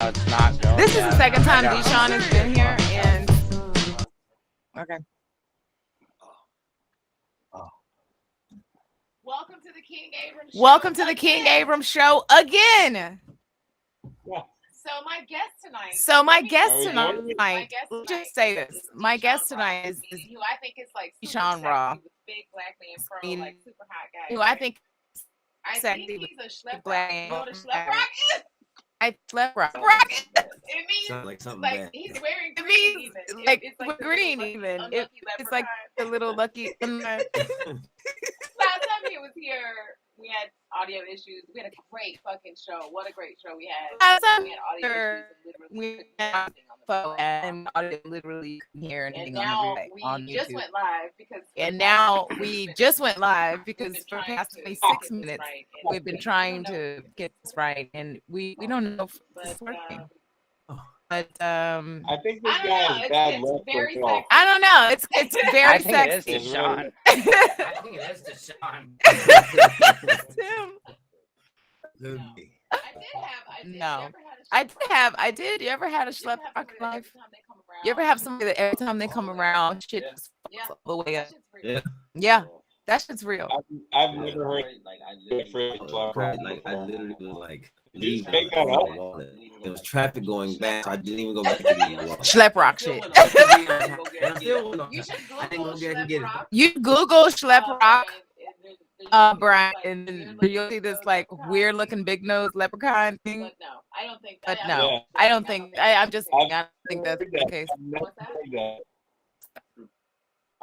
It's not going. This is the second time D'Sean has been here, and okay. Welcome to the King-Abrams show. Welcome to the King-Abrams show again. Yeah. So my guest tonight. Let's just say this. My guest tonight is who I think is like D'Sean Ross. Big black man pro, like super hot guy. Who I think I sexy think he's a schlep black rock. You know what a man. schlep rock is? I schlep rock. It means Sounds like something like bad. he's wearing It green means even. like It's with the green lucky, even. unlucky It's like the little lucky. Last time he was here, we had audio issues. We had a great fucking show. What a great show we had. Last time We had audio issues and literally we couldn't hear had anything on the phone. and audio literally couldn't hear And anything now on we just YouTube. went live because And now we just went live because been for the trying past to 26 get this minutes right, and we've been we trying don't know. to get this right, and we don't know if it's But working. But I think this I don't guy know. has bad It's luck very with golf. sexy. I don't know. It's very I think it is sexy. D'Sean. I think it is D'Sean. Tim. I did. No. I did. You ever had a You ever schlep have rock somebody that life? every time they come around? You ever have somebody that every time they come around, shit Yeah. just Yeah. fucks all the way up? That shit's real. Yeah. Yeah, that shit's real. I've never heard Like I literally literally was like, You just make that up. There was traffic going back, so I didn't even go back to the wall. Schlep rock shit. And I still went on. You should I didn't Google go get schlep get it. rock. You Google schlep rock, and Brian, like, and weird then looking you'll see this nose like leprechaun weird thing. looking big nose leprechaun thing. But no, I don't think. But I no, Yeah. I don't think. I'm just saying. I don't think that's heard the that. case. I've never What's that? heard that.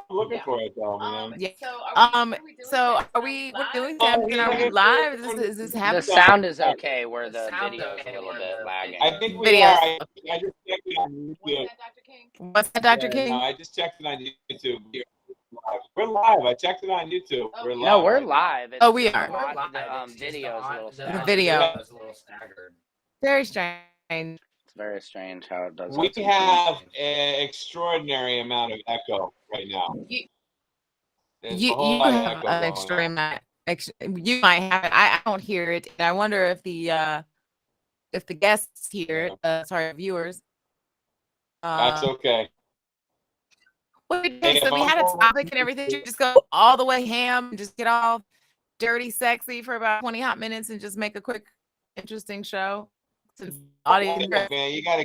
I'm looking Yeah. for it though, man. Yeah. So are we doing So that? are we? We're Live? doing Oh, that. Are we yeah. live? Is this The happening? sound is okay, where The the sound video is okay, a little where bit the- lagging. I think we Videos. are. I just checked it on What's YouTube. that, Dr. King? What's that, Dr. Yeah, King? no, I just checked it on YouTube. We're live. I checked it on YouTube. Oh, We're yeah. live. No, we're right now. live. Oh, we are. The video is a little The staggered. video. is a little staggered. Very strange. It's very strange how it does We that. have an extraordinary amount of echo right now. There's a You whole lot of have echo an going extreme. You might have it. I don't hear it. And I wonder if the guests hear it. Sorry, viewers. That's okay. What we did, so we had a topic and everything. You just go all the way ham and just get all dirty, sexy for about 20 hot minutes and just make a quick, interesting show. Since audience, Man, you got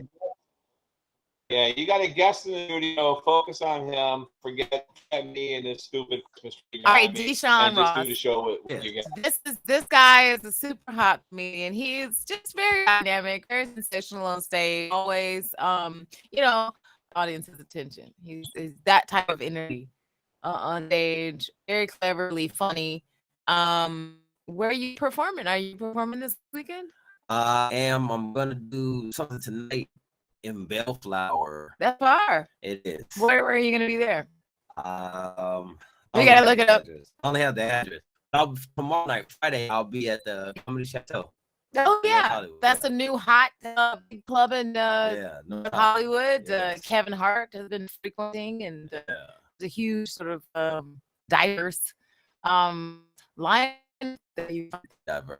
a guest in the studio. Focus on him. Forget me and this stupid Christmas tree. all right, behind me, D'Sean and just do Ross. the show with you guys. This guy is a super hot comedian. He's just very dynamic, very sensational on stage. Always, audience's attention. He's that type of energy on stage. Very cleverly funny. Where are you performing? Are you performing this weekend? I'm gonna do something tonight in Bellflower. That's far. It is. Where are you gonna be there? We gotta look it up. I only have the address. Tomorrow night, Friday, I'll be at the Comedy Chateau. Oh yeah, Hollywood. that's a new hot big club in No, Hollywood. Yes. Kevin Hart has been frequenting, and it's a huge sort of diverse line that you diverse.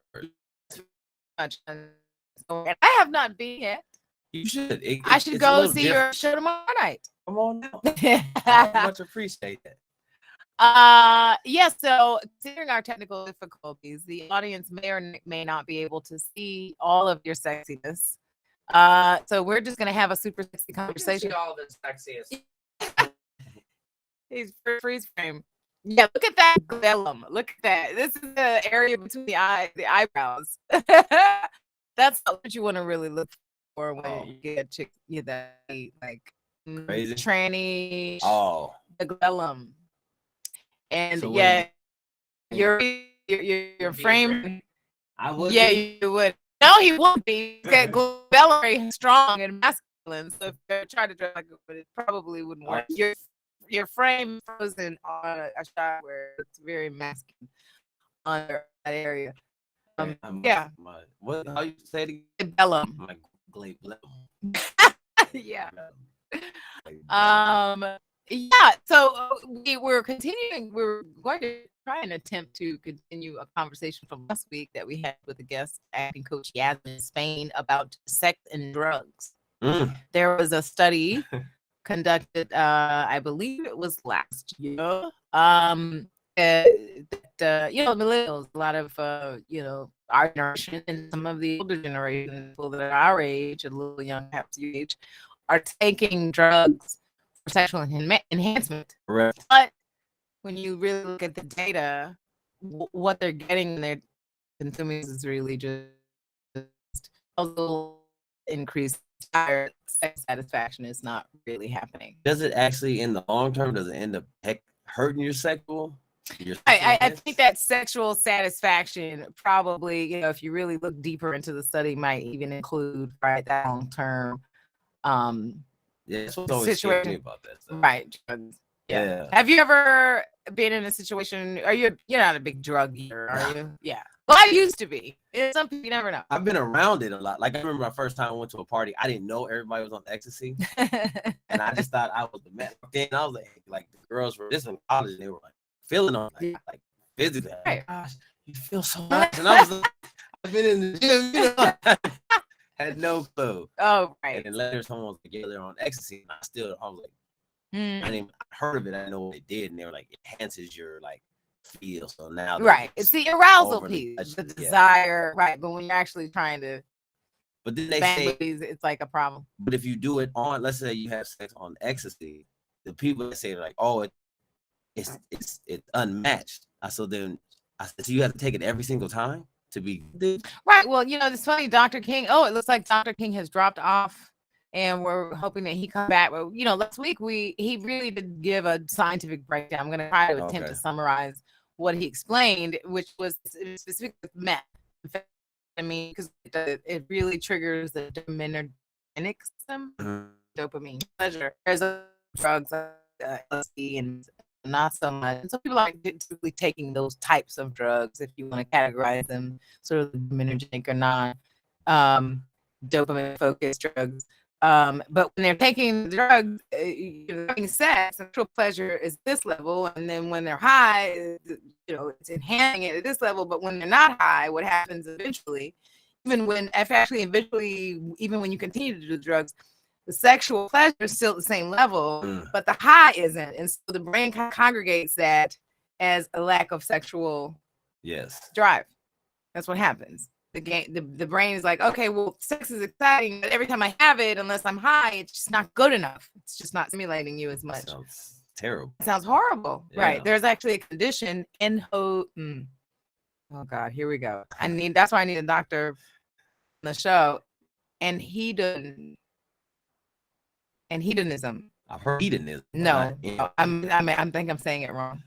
much. And I have not been yet. You should. I should it's a go little see different. your show tomorrow night. Come on now. I much appreciate that. Yes. So considering our technical difficulties, the audience may or may not be able to see all of your sexiness. So we're just gonna have a super sexy conversation. all the sexiest. He's freeze frame. Yeah, look at that glellum. Look at that. This is the area between the eyebrows. That's what you want to really look for when you get a chick that like Crazy. tranny. Oh, The glellum. And So yeah, when- your frame. I would. Yeah, you would. No, he wouldn't be. That glellum very strong and masculine. So if you try to dress like it, but it probably wouldn't work. Your frame frozen on a shot where it's very masculine under that area. Yeah. What? How you say it again? Glellum. My glade. Yeah. Yeah, so we're continuing. We're going to try and attempt to continue a conversation from last week that we had with a guest acting coach Yasmin in Spain about sex and drugs. There was a study conducted, I believe it was last year. Millennials, a lot of our generation and some of the older generation, people that are our age, a little young, perhaps your age, are taking drugs for sexual enhancement. Right. But when you really look at the data, what they're getting and they're consuming is really just a little increased sex satisfaction is not really happening. Does it actually, in the long term, does it end up hurting your sexual? I think that sexual satisfaction probably, if you really look deeper into the study, might even include that long term that's what's always scared me about that stuff. Right. Yeah. Have you ever been in a situation? You're not a big drug eater, are you? Yeah. Well, I used to be. It's something you never know. I've been around it a lot. Like I remember my first time I went to a party. I didn't know everybody was on ecstasy, and I just thought I was the man. Then I was like the girls were this in college, and they were like feeling on like physically. Like, gosh, you feel so much, and I was like, I've been in the gym, had no clue. Oh, right. And then later someone was like, yeah, they're on ecstasy, and I was like, I didn't heard of it. I didn't know what it did, and they were like, it enhances your feel. So now it's the arousal piece, the desire, right? But when you're actually trying to, but then they say it's like a problem. But if you do it on, let's say you have sex on ecstasy, the people that say like, oh, it's unmatched. So then I said, so you have to take it every single time to be right. Well, it's funny, Dr. King. Oh, it looks like Dr. King has dropped off. And we're hoping that he come back. Well, last week he really did give a scientific breakdown. I'm going to try to attempt to summarize what he explained, which was specific with meth. I mean, because it really triggers the dopaminergic system, dopamine pleasure. There's drugs LSD and not so much. And so people are typically taking those types of drugs, if you want to categorize them, sort of dopaminergic or non dopamine focused drugs. But when they're taking the drug, having sex, sexual pleasure is this level, and then when they're high, it's enhancing it at this level. But when they're not high, what happens eventually, even when you continue to do the drugs, the sexual pleasure is still at the same level, but the high isn't, and so the brain congregates that as a lack of sexual drive. That's what happens. The brain is like, okay, well, sex is exciting, but every time I have it, unless I'm high, it's just not good enough. It's just not stimulating you as much. Sounds terrible. It sounds horrible. Yeah. Right. There's actually a condition oh God, here we go. That's why I need a doctor on the show. And hedonism. I've heard hedonism. No, I think I'm saying it wrong.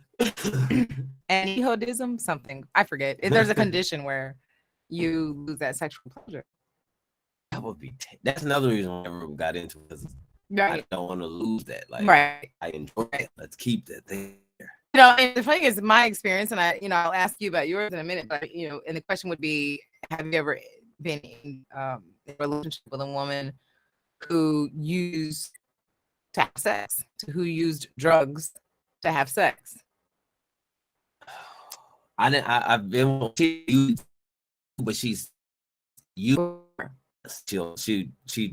And hedonism, something. I forget. There's a condition where you lose that sexual pleasure. That would be. That's another reason why I never got into it. Because I don't want to lose that. Like, I enjoy it. Let's keep that there. And the funny thing is, my experience, and I'll ask you about yours in a minute. But and the question would be: have you ever been in a relationship with a woman who used to have sex, who used drugs to have sex? I've been with, but she's she'd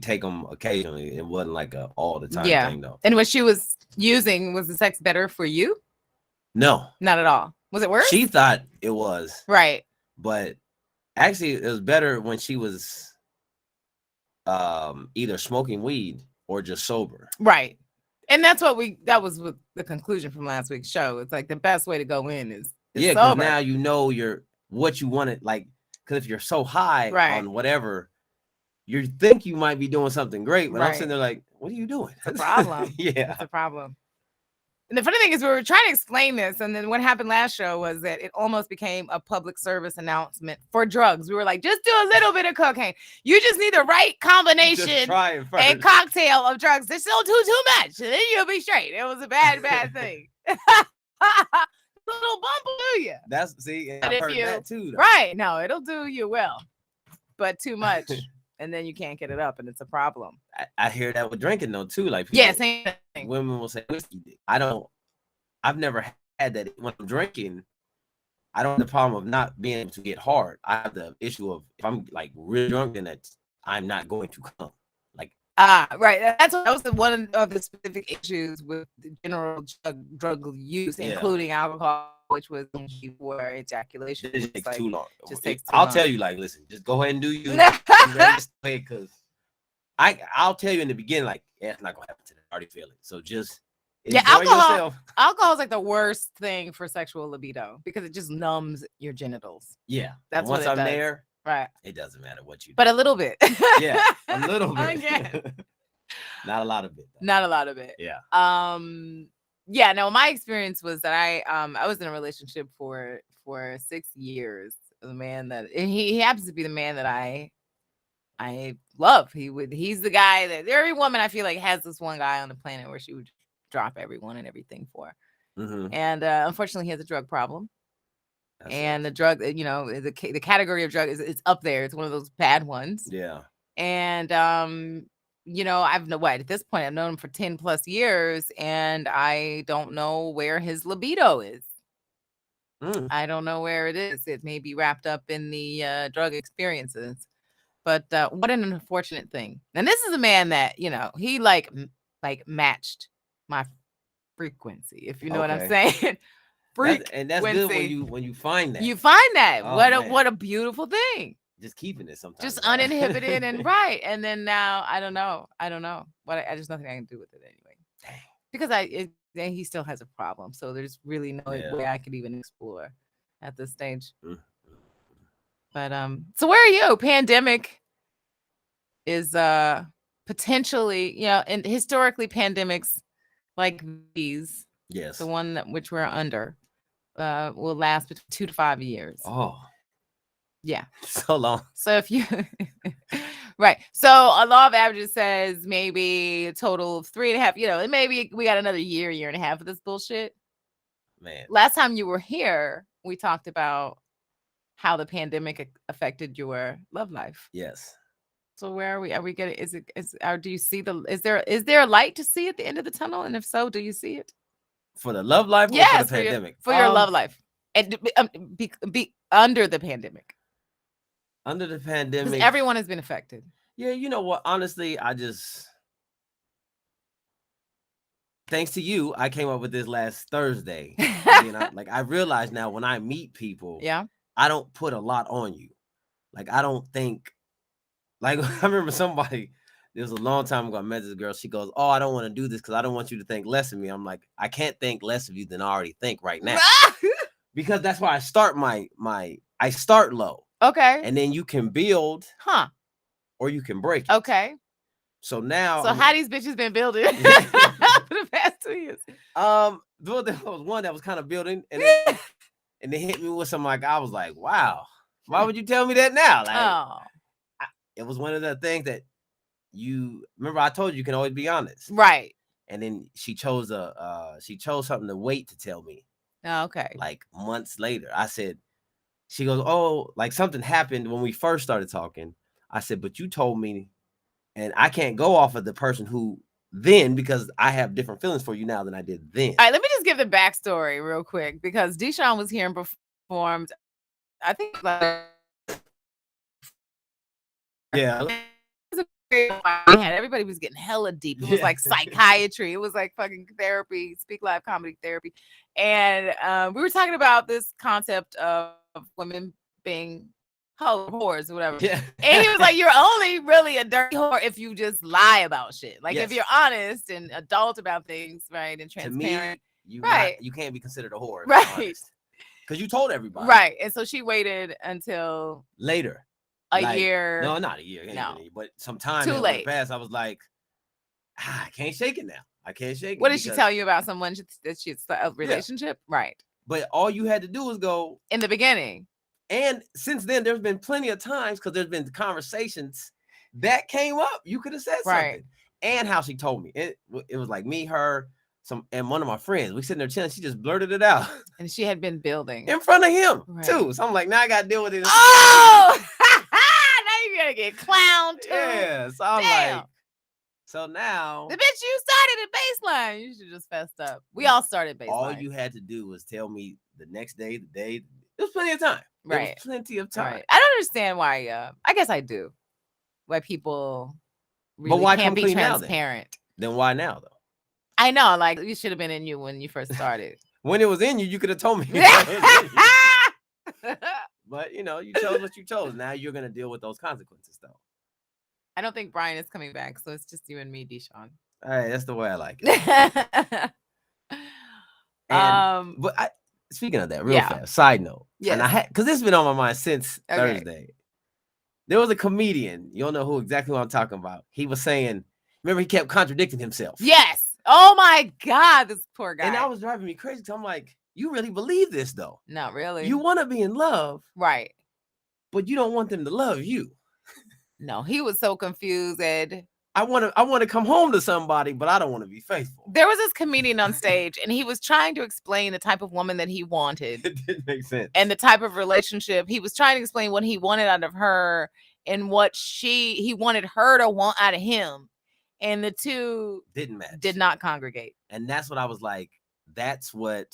take them occasionally. It wasn't like a all the time thing though. And what she was using, was the sex better for you? No, not at all. Was it worse? She thought it was right, but actually it was better when she was either smoking weed or just sober. Right. And that was the conclusion from last week's show. It's like the best way to go in is because now you know what you wanted, like, because if you're so high on whatever, you think you might be doing something great, but I'm sitting there like, what are you doing? It's a problem. It's a problem. And the funny thing is, we were trying to explain this, and then what happened last show was that it almost became a public service announcement for drugs. We were like, just do a little bit of cocaine. You just need the right combination and cocktail of drugs. Just don't do too much, and then you'll be straight. It was a bad thing. Little bump will do you. I've heard that too. Though. Right. No, it'll do you well, but too much. and then you can't get it up, and it's a problem. I hear that with drinking though too. Like people, Yeah, same thing. women will say whiskey dick. I've never had that. When I'm drinking, I don't have the problem of not being able to get hard. I have the issue of if I'm like really drunk, then I'm not going to come. Like right. That was one of the specific issues with the general drug use, including alcohol, which was for ejaculation. It takes too long. I'll tell you, like, listen, just go ahead and do you. Because I'll tell you in the beginning, like, yeah, it's not gonna happen today. I already feel it. So just enjoy yourself. Alcohol is like the worst thing for sexual libido because it just numbs your genitals. Yeah, that's once what I'm there. Right. It doesn't matter what you do. But a little bit. Yeah, a little bit. Okay. Not a lot of it. Though. Not a lot of it. Yeah. Yeah, no, my experience was that I was in a relationship for 6 years with a man that, and he happens to be the man that I love. He's the guy that every woman I feel like has this one guy on the planet where she would drop everyone and everything for. Mm-hmm. And unfortunately he has a drug problem. And the drug, you know, the category of drug is up there. It's one of those bad ones. Yeah. And you know, at this point I've known him for 10 plus years, and I don't know where his libido is. I don't know where it is. It may be wrapped up in the drug experiences. But what an unfortunate thing. And this is a man that, you know, he like matched my frequency, if you know what I'm saying. And that's good when you find that. You find that. Oh, what a beautiful thing. Just keeping it sometimes. Just uninhibited and right. And then now I don't know. But there's nothing I can do with it anyway. Dang. Because he still has a problem. So there's really no way I could even explore at this stage. Mm-hmm. But so where are you? Pandemic is potentially, you know, and historically pandemics like these, yes, the one that which we're under, will last between 2 to 5 years. Oh, yeah, so long. So if you right, so a law of averages says maybe a total of 3.5. You know, and maybe we got another year and a half of this bullshit. Man, last time you were here, we talked about how the pandemic affected your love life. Yes. So where are we? Are we getting? Do you see is there a light to see at the end of the tunnel? And if so, do you see it? For the love life, or for the pandemic? For your love life, and be under the pandemic. Under the pandemic, everyone has been affected. Yeah, you know what? Honestly, thanks to you, I came up with this last Thursday. You know, like I realize now when I meet people, yeah, I don't put a lot on you. Like I don't think. Like I remember somebody. It was a long time ago. I met this girl. She goes, "Oh, I don't want to do this because I don't want you to think less of me." I'm like, I can't think less of you than I already think right now, because that's why I start I start low. Okay. And then you can build, or you can break it. Okay. So now, how these bitches been building for the past 2 years? There was one that was kind of building, and they hit me with something like I was like, "Wow, why would you tell me that now?" Like, it was one of the things that you remember. I told you can always be honest, right? And then she chose something to wait to tell me. Oh, okay. Like months later, I said, she goes, "Oh, like something happened when we first started talking." I said, "But you told me, and I can't go off of the person who then, because I have different feelings for you now than I did then." All right, let me just give the backstory real quick, because D'Sean was here and performed, I think, like, yeah. Everybody was getting hella deep. It was like psychiatry. It was like fucking therapy, speak live comedy therapy. And we were talking about this concept of women being whores or whatever. Yeah. And he was like, you're only really a dirty whore if you just lie about shit. Like if you're honest and adult about things, right? And transparent. To me, you can't be considered a whore. Right. Because you told everybody. Right. And so she waited until later. A year. No, not a year. No. But sometime too late. Past, I was like, I can't shake it now. I can't shake it. What did she tell you about someone that she's a relationship? Yeah. Right. But all you had to do was go in the beginning. And since then, there's been plenty of times, because there's been conversations that came up. You could have said something. And how she told me. It was like me, her, and one of my friends. We sitting there chilling. She just blurted it out. And she had been building. In front of him, too. So I'm like, now I got to deal with it. Oh! Now you You gotta get clowned too. Yeah, so I'm Damn. like, so now The bitch you started at baseline. You should just fessed up. We all started baseline. all you had to do was tell me the next day, the day. There was plenty of time. There Right. was plenty of time. Right. I don't understand why. I guess I do. Why people really why can't come be clean now, then? transparent. Then why now though? I know, like you should have been in you when you first started. When it was in you, you could have told me. But you know, you chose what you chose. Now you're gonna deal with those consequences, though. I don't think Brian is coming back, so it's just you and me, D'Sean. All right, that's the way I like it. But speaking of that, real fast, side note. Yes. And I had, because this has been on my mind since Okay. Thursday. There was a comedian, you don't know who exactly what I'm talking about. He was saying, remember, he kept contradicting himself. Yes. Oh my God, this poor guy. And that was driving me crazy. Because I'm like, you really believe this though? Not really. You want to be in love, right. but you don't want them to love you. No, he was so confused, Ed. I want to come home to somebody, but I don't want to be faithful. There was this comedian on stage, and he was trying to explain the type of woman that he wanted. It didn't make sense. And the type of relationship. He was trying to explain what he wanted out of her and what he wanted her to want out of him. And the two didn't match. Did not congregate. And that's what I was like, that's what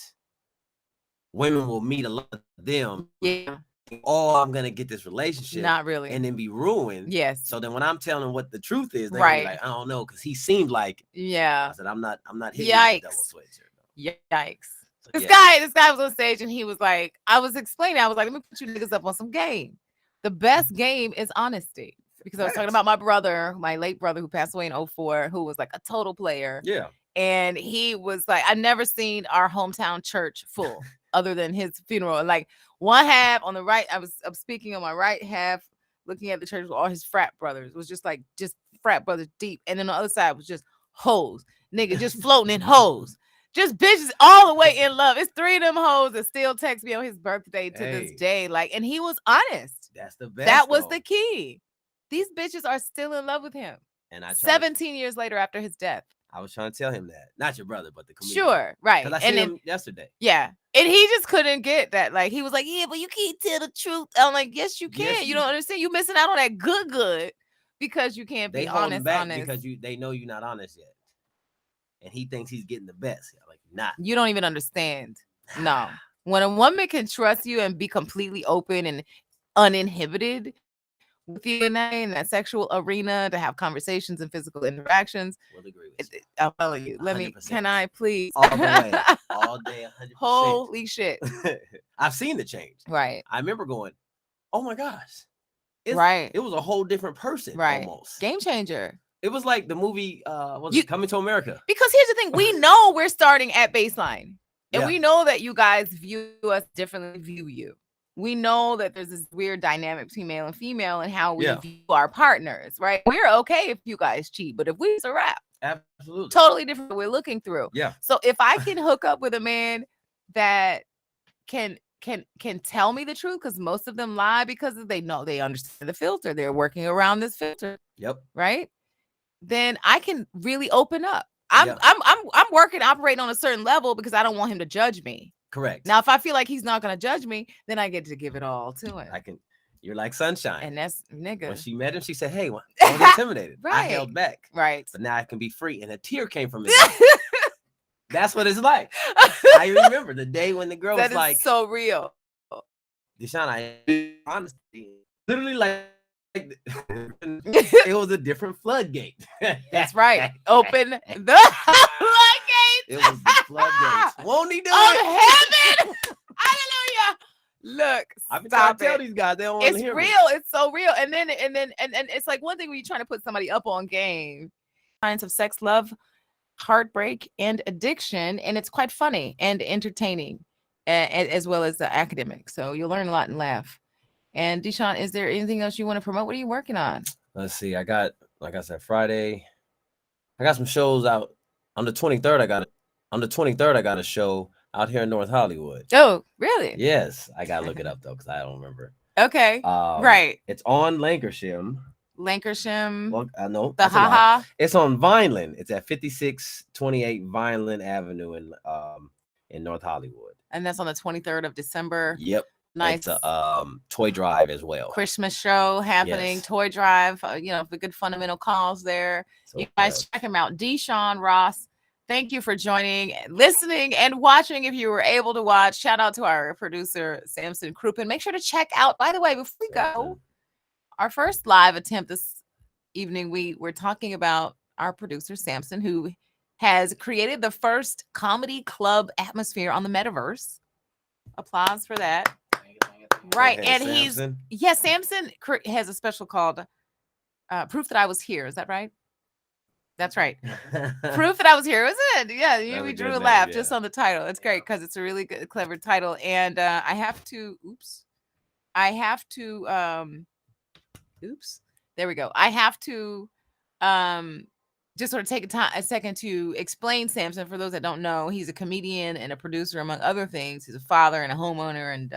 women will meet a lot of them. Yeah. Oh, I'm gonna get this relationship. Not really. And then be ruined. Yes. So then when I'm telling them what the truth is, they're Right. like, I don't know, because he seemed like, yeah. I said, I'm not hitting Yikes. the double switch. Yikes. So, This guy was on stage and he was like, I was explaining, I was like, let me put you niggas up on some game. The best game is honesty. Because I was talking about my brother, my late brother who passed away in 2004, who was like a total player. Yeah. And he was like, I've never seen our hometown church full other than his funeral. Like one half on the right, I'm speaking on my right half, looking at the church with all his frat brothers. It was just frat brothers deep. And then the other side was just hoes. Nigga, just floating in hoes. Just bitches all the way in love. It's 3 of them hoes that still text me on his birthday to this day. Like, and he was honest. That's the best. That was the key. These bitches are still in love with him. And 17 years later after his death. I was trying to tell him that. Not your brother, but the comedian. Sure, right. Because I seen him yesterday. Yeah. And he just couldn't get that. Like, he was like, yeah, but you can't tell the truth. I'm like, yes, you can. Yes, you don't understand. You're missing out on that good because you can't be honest. Because they know you're not honest yet. And he thinks he's getting the best. Like, nah. You don't even understand. No. When a woman can trust you and be completely open and uninhibited with you in that sexual arena, to have conversations and physical interactions. We'll agree with you. I'll tell you. 100%. Can I please? All the way. All day, 100%. Holy shit. I've seen the change. Right. I remember going, oh my gosh. Right. It was a whole different person. Right. Almost. Game changer. It was like the movie, Coming to America. Because here's the thing. We know we're starting at baseline. And we know that you guys view us differently, view you. We know that there's this weird dynamic between male and female and how we view our partners, right? We're okay if you guys cheat, but if we, it's a wrap. Absolutely. Totally different we're looking through. Yeah. So if I can hook up with a man that can tell me the truth, because most of them lie because they know they understand the filter. They're working around this filter. Yep. Right? Then I can really open up. I'm working, operating on a certain level because I don't want him to judge me. Correct. Now, if I feel like he's not going to judge me, then I get to give it all to him. You're like sunshine. And that's nigga. When she met him, she said, hey, I was intimidated. Right. I held back. Right. But now I can be free. And a tear came from his eye. That's what it's like. I remember the day when the girl was like, so real. D'Sean, I honesty. Literally like it was a different floodgate. That's right. Open the floodgates. It was the floodgates. Won't he do it? Heaven. Hallelujah. Look, I've been trying to tell these guys they don't want to hear me. It's real. It's so real. And then it's like one thing when you're trying to put somebody up on game. Science of sex, love, heartbreak, and addiction. And it's quite funny and entertaining, as well as the academic. So you'll learn a lot and laugh. And D'Sean, is there anything else you want to promote? What are you working on? Let's see. I got, like I said, Friday. I got some shows out on the 23rd. I got a show out here in North Hollywood. Oh, really? Yes. I got to look it up though, because I don't remember. Okay. Right. It's on Lancashire. Well, I know. The haha. It's on Vineland. It's at 5628 Vineland Avenue in North Hollywood. And that's on the 23rd of December. Yep. Nice. It's a toy drive as well. Christmas show happening, Yes. toy drive, the good fundamental cause there. So, You guys check him out. D'Sean Ross, thank you for joining, listening, and watching if you were able to watch. Shout out to our producer, Samson Crouppen. Make sure to check out, by the way, before we go, our first live attempt this evening, we're talking about our producer, Samson, who has created the first comedy club atmosphere on the metaverse. Applause for that. Right. Go ahead, And Samson. Samson has a special called Proof That I Was Here. Is that right? That's right. Proof That I Was Here. Was it? Yeah, we drew a laugh just on the title. It's great because it's a really good, clever title. And I have to, there we go. I have to just sort of take a second to explain Samson. For those that don't know, he's a comedian and a producer, among other things. He's a father and a homeowner. And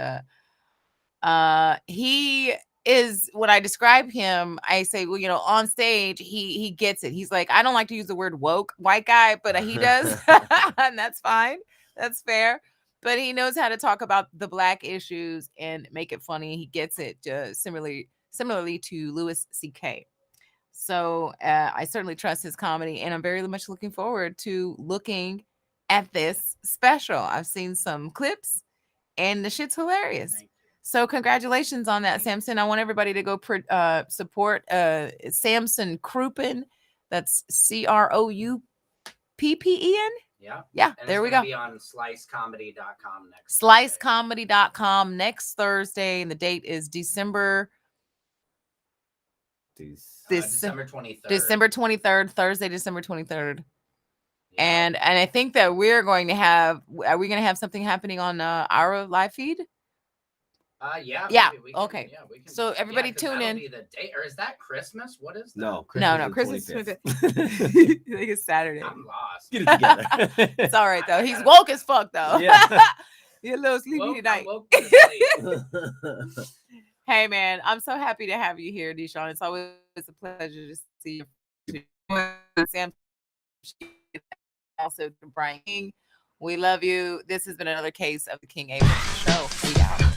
he is, when I describe him, I say, well, on stage, he gets it. He's like, I don't like to use the word woke white guy, but he does. And that's fine. That's fair. But he knows how to talk about the Black issues and make it funny. He gets it similarly to Louis C.K. So I certainly trust his comedy, and I'm very much looking forward to looking at this special. I've seen some clips, and the shit's hilarious. So congratulations on that, Samson. I want everybody to go support Samson Crouppen. That's CROUPPEN. Yeah, And there we it's gonna go. Be on slicecomedy.com next. Slicecomedy.com next Thursday, and the date is December 23rd. December 23rd, Thursday, December 23rd. Yeah. And I think that are we going to have something happening on our live feed? Yeah. We can, okay. Yeah, we can. So everybody tune in. Be the day, or is that Christmas? What is that? No, Christmas is 25th. I think it's Saturday. I'm lost. Get it together. It's all right though. He's woke as fuck though. Yeah. You're a little sleepy tonight. Hey man, I'm so happy to have you here, D'Sean. It's always a pleasure to see you. Sam, also Brian King. We love you. This has been another case of the King-Abrams show. We out.